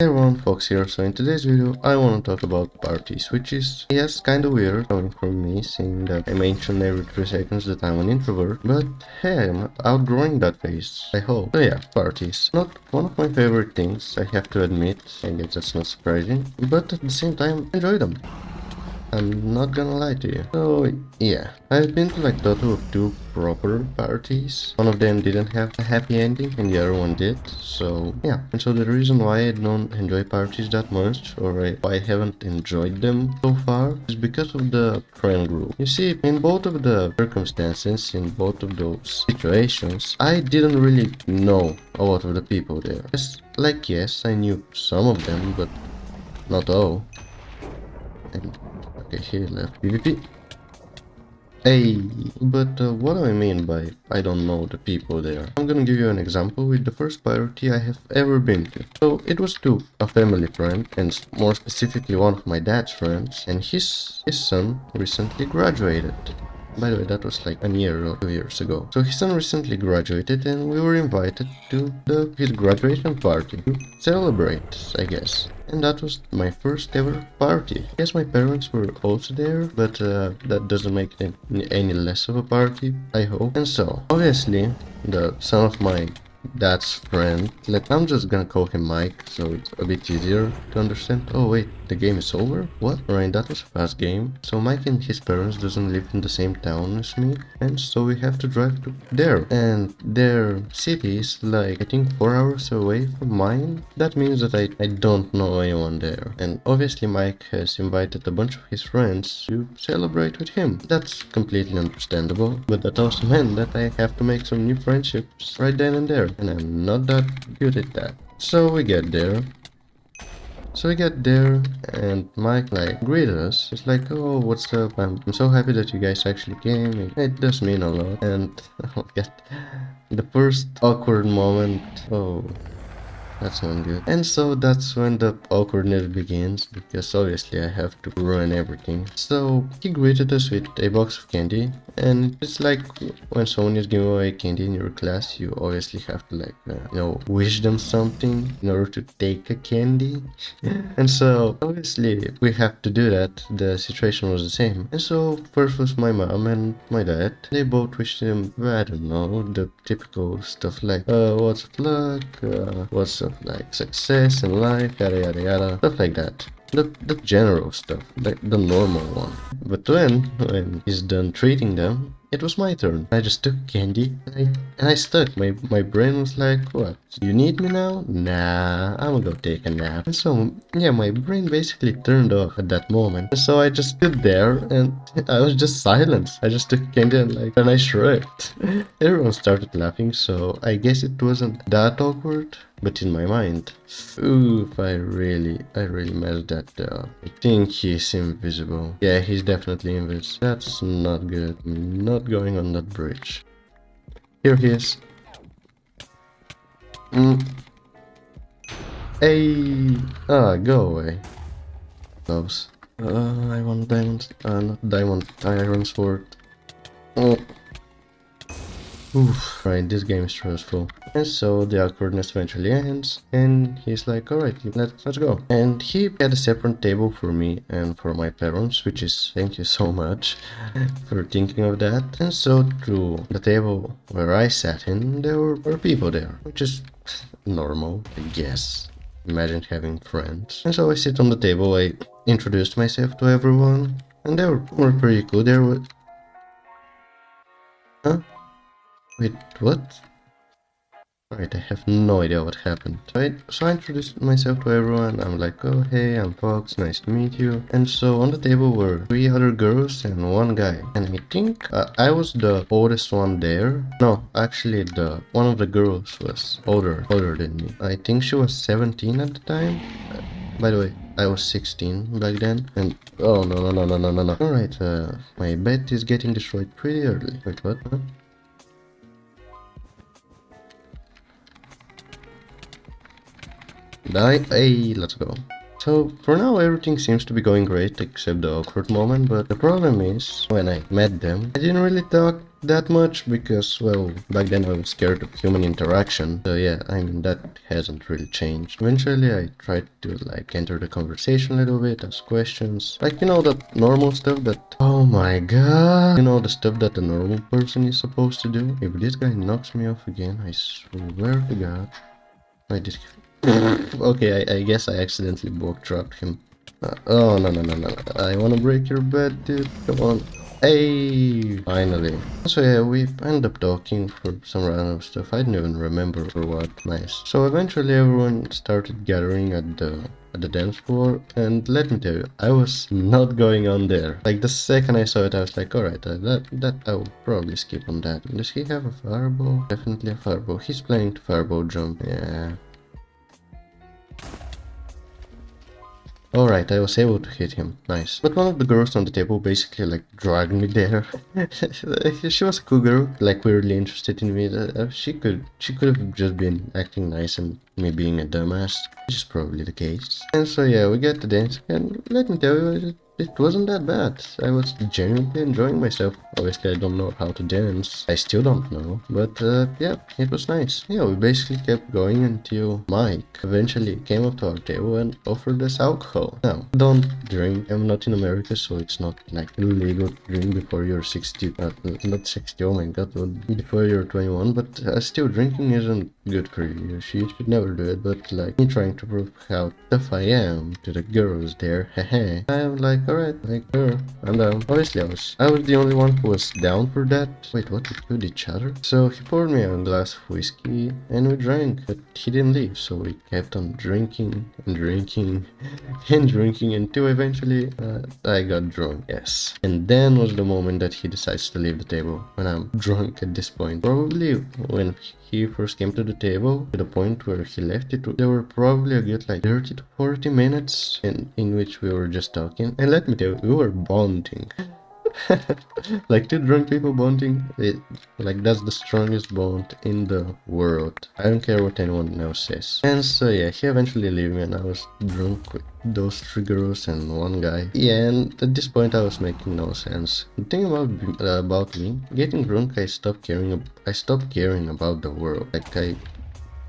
Hey everyone, Fox here. So in today's video, I want to talk about parties, which is, yes, kinda weird coming from me, seeing that I mention every 3 seconds that I'm an introvert, but hey, I'm outgrowing that phase, I hope. So yeah, parties. Not one of my favorite things, I have to admit. I guess that's not surprising, but at the same time, enjoy them. I'm not gonna lie to you. So yeah, I've been to like total of 2 proper parties. One of them didn't have a happy ending and the other one did. So yeah, and so the reason why I don't enjoy parties that much, or why I haven't enjoyed them so far, is because of the friend group. You see, in both of the circumstances, in both of those situations, I didn't really know a lot of the people there. Yes, I knew some of them, but not all. And okay, he left PvP. Hey, but what do I mean by I don't know the people there? I'm gonna give you an example with the first party I have ever been to. So it was to a family friend, and more specifically one of my dad's friends, and his son recently graduated. By the way, that was like a year or 2 years ago. So his son recently graduated and we were invited to his graduation party to celebrate, I guess. And that was my first ever party. Yes, my parents were also there, but that doesn't make it any less of a party, I hope. And so, obviously, the son of my dad's friend, I'm just gonna call him Mike, so it's a bit easier to understand. Oh wait, the game is over? What? Right, that was a fast game. So Mike and his parents doesn't live in the same town as me, and so we have to drive to there. And their city is like, I think 4 hours away from mine. That means that I don't know anyone there. And obviously Mike has invited a bunch of his friends to celebrate with him. That's completely understandable, but that also meant that I have to make some new friendships right then and there. And I'm not that good at that. So we get there. And Mike like greeted us. It's like, oh, what's up? I'm so happy that you guys actually came. It does mean a lot. And oh, yeah, the first awkward moment. Oh, that's not good. And so that's when the awkwardness begins, because obviously I have to ruin everything. So he greeted us with a box of candy, and it's like when someone is giving away candy in your class, you obviously have to like, wish them something in order to take a candy. And so obviously we have to do that. The situation was the same. And so first was my mom and my dad. They both wished him, I don't know, the typical stuff like, what's of luck, what's of like success in life, yada yada yada, stuff like that. The general stuff, like the normal one. But when he's done treating them, it was my turn. I just took candy and I stuck. My brain was like, what? You need me now? Nah, I'm gonna go take a nap. And so yeah, my brain basically turned off at that moment. And so I just stood there and I was just silent. I just took candy and I shrugged. Everyone started laughing, so I guess it wasn't that awkward. But in my mind, oof, I really messed that up. I think he's invisible. Yeah, he's definitely invisible. That's not good. I'm not going on that bridge. Here he is. Hey! Ah, go away. Gloves. I want diamond. Not diamond. Iron sword. Oh. Oof, right, this game is stressful. And so the awkwardness eventually ends, and he's like, alright, let's go. And he had a separate table for me and for my parents, which is, thank you so much for thinking of that. And so to the table where I sat in, there were people there, which is normal, I guess. Imagine having friends. And so I sit on the table, I introduced myself to everyone, and they were pretty cool. They were... Huh? Wait, what? Alright, I have no idea what happened. So I introduced myself to everyone. I'm like, oh hey, I'm Fox, nice to meet you. And so on the table were 3 other girls and 1 guy. And I think I was the oldest one there. No, actually one of the girls was older than me. I think she was 17 at the time. By the way, I was 16 back then. And oh no. Alright, my bed is getting destroyed pretty early. Wait, what? Huh? Hey, let's go. So for now everything seems to be going great except the awkward moment, but the problem is when I met them I didn't really talk that much because, well, back then I was scared of human interaction. So yeah, I mean, that hasn't really changed. Eventually I tried to like enter the conversation a little bit, ask questions. Like, you know, that normal stuff that, oh my god, you know, the stuff that a normal person is supposed to do. If this guy knocks me off again, I swear to god. I did. Okay, I guess I accidentally walk dropped him. Oh, no, no, no, no. I wanna break your bed, dude. Come on. Hey, finally. So yeah, we ended up talking for some random stuff. I didn't even remember for what. Nice. So eventually everyone started gathering at the dance floor, and let me tell you, I was not going on there. Like the second I saw it, I was like, alright, that I will probably skip on that. Does he have a fireball? Definitely a fireball. He's planning to fireball jump. Yeah. Alright, I was able to hit him. Nice. But one of the girls on the table basically like dragged me there. She was a cool girl, like weirdly interested in me. She could have just been acting nice and me being a dumbass, which is probably the case. And so yeah, we get to dance, and let me tell you, it wasn't that bad. I was genuinely enjoying myself. Obviously I don't know how to dance. I still don't know. But yeah, it was nice. Yeah, we basically kept going until Mike eventually came up to our table and offered us alcohol. Now, don't drink. I'm not in America, so it's not like illegal to drink before you're 60. Not 60, oh my god, before you're 21. But still, drinking isn't good for you. You should never do it. But like me trying to prove how tough I am to the girls there, hehe. I'm like, alright, like, sure, I'm down. Obviously, I was the only one who was down for that. Wait, what? We killed each other? So he poured me a glass of whiskey and we drank, but he didn't leave, so we kept on drinking and drinking and drinking until eventually I got drunk. Yes. And then was the moment that he decides to leave the table, when I'm drunk at this point. Probably when he first came to the table, to the point where he left it, there were probably a good like 30 to 40 minutes in which we were just talking. And let me tell you, we were bonding. Like two drunk people bonding, like that's the strongest bond in the world. I don't care what anyone else says. And so yeah, he eventually left me and I was drunk with those three girls and one guy. Yeah, and at this point I was making no sense. The thing about me, getting drunk, I stopped caring about the world. Like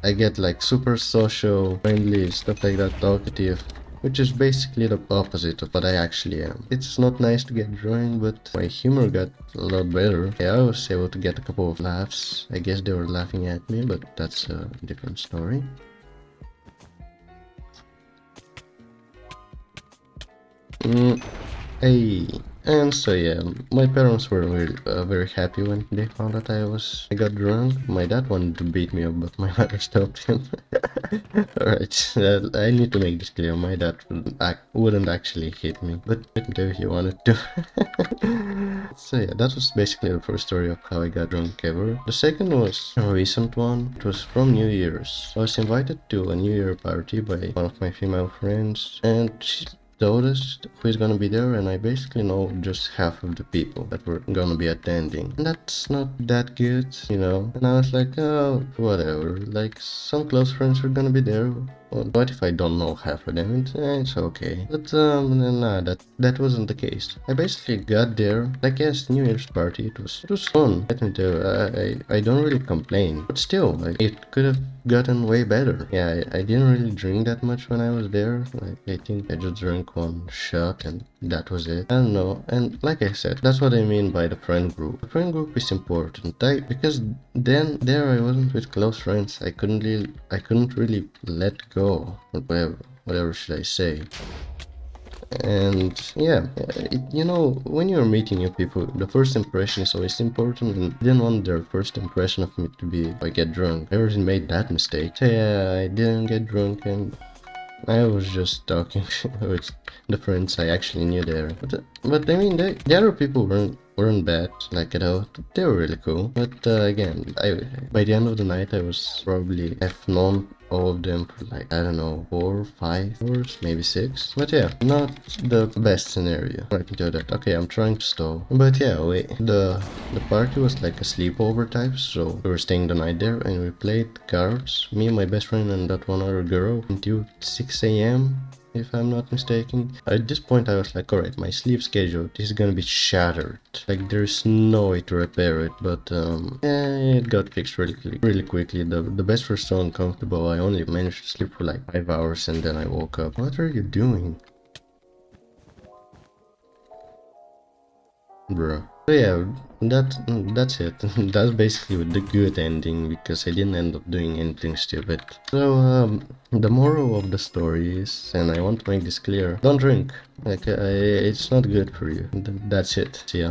I get like super social, friendly, stuff like that, talkative, which is basically the opposite of what I actually am. It's not nice to get drunk, but my humor got a lot better. Yeah, I was able to get a couple of laughs. I guess they were laughing at me, but that's a different story. Hey. And so yeah, my parents were very happy when they found that I got drunk. My dad wanted to beat me up, but my mother stopped him. Alright, I need to make this clear. My dad wouldn't actually hit me, but if he wanted to. So yeah, that was basically the first story of how I got drunk ever. The second was a recent one. It was from New Year's. I was invited to a New Year party by one of my female friends, and she told us who is gonna be there, and I basically know just half of the people that were gonna be attending. And that's not that good, you know. And I was like, oh, whatever. Like, some close friends are gonna be there. Well, what if I don't know half of them? It's okay. But nah, that wasn't the case. I basically got there, like yes, New Year's party. It was fun. Let me tell you, I don't really complain, but still, like, it could have gotten way better. Yeah, I didn't really drink that much when I was there. Like, I think I just drank one shot and that was it. I don't know. And like I said, that's what I mean by the friend group. The friend group is important. Because then there I wasn't with close friends. I couldn't really let go, or whatever should I say. And yeah, you know, when you're meeting new people, the first impression is always important, and I didn't want their first impression of me to be I get drunk. I already made that mistake. So yeah, I didn't get drunk and I was just talking with the friends I actually knew there. But I mean, the other people weren't bad, like at all. They were really cool. But again, by the end of the night, I was probably have known all of them for like, I don't know, 4, 5 hours, maybe 6. But yeah, not the best scenario. I can tell that. Okay, I'm trying to stall. But yeah, the party was like a sleepover type, so we were staying the night there and we played cards, me, my best friend, and that one other girl, until 6 a.m. if I'm not mistaken. At this point I was like, alright, my sleep schedule is gonna be shattered. Like there's no way to repair it, but it got fixed really quickly. The best was so uncomfortable. I only managed to sleep for like 5 hours and then I woke up. What are you doing? Bruh. So yeah, that's it. That's basically the good ending because I didn't end up doing anything stupid. So the moral of the story is, and I want to make this clear, don't drink. Like it's not good for you. That's it. See ya.